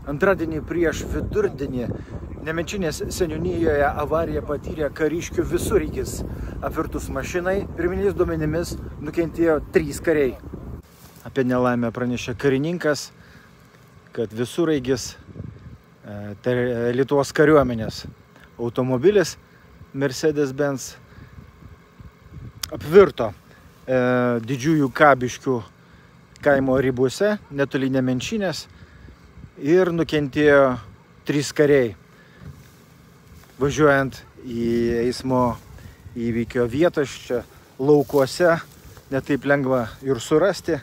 Antradienį prieš vidurdienį Nemenčinės seniūnijoje avariją patyrė kariškių visureigis. Apvirtus mašinai, pirminiais duomenimis nukentėjo 3 kariai. Apie nelaimę pranešė karininkas, kad visureigis Lietuvos kariuomenės automobilis Mercedes-Benz apvirto Didžiųjų Kabiškių kaimo ribose, netoli Nemenčinės, ir nukentėjo 3 kariai. Važiuojant į eismo įvykio vietą, čia laukuose, netaip lengva ir surasti,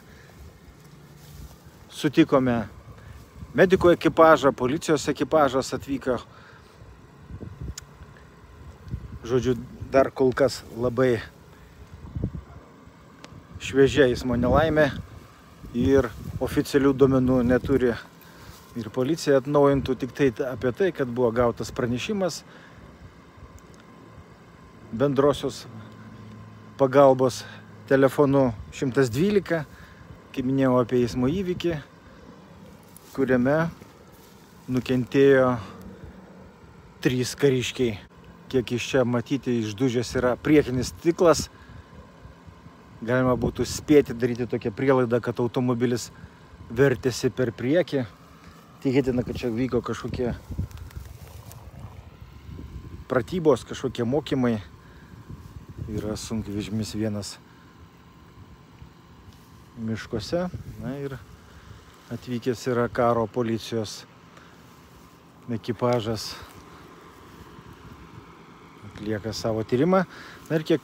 sutikome medikų ekipažą, policijos ekipažas atvyko. Žodžiu, dar kol kas labai šviežia eismo nelaimė ir oficialių duomenų neturi ir policija atnaujintų, tik tai apie tai, kad buvo gautas pranešimas bendrosios pagalbos telefonu 112, kaip minėjau, apie eismo įvykį, kuriame nukentėjo 3 kariškiai. Kiek iš čia matyti, išdužęs yra priekinis stiklas. Galima būtų spėti daryti tokią prielaidą, kad automobilis vertėsi per priekį. Tikėtina, kad čia vyko kažkokie pratybos, kažkokie mokymai. Yra sunkvežimis vienas miškuose. Na ir atvykęs yra karo policijos ekipažas. Atlieka savo tyrimą. Na ir kiek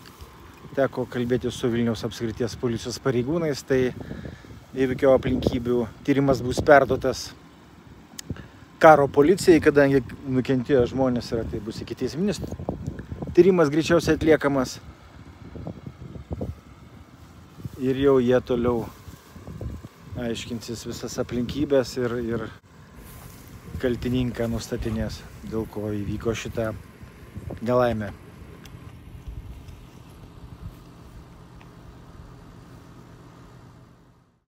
teko kalbėti su Vilniaus apskrities policijos pareigūnais, tai įvykio aplinkybių tyrimas bus perduotas karo policijai, kadangi nukentėjo žmonės yra, tai bus ikiteisminis tyrimas greičiausiai atliekamas. Ir jau jie toliau aiškinsis visas aplinkybės ir kaltininką nustatinės, dėl ko įvyko šitą nelaimę.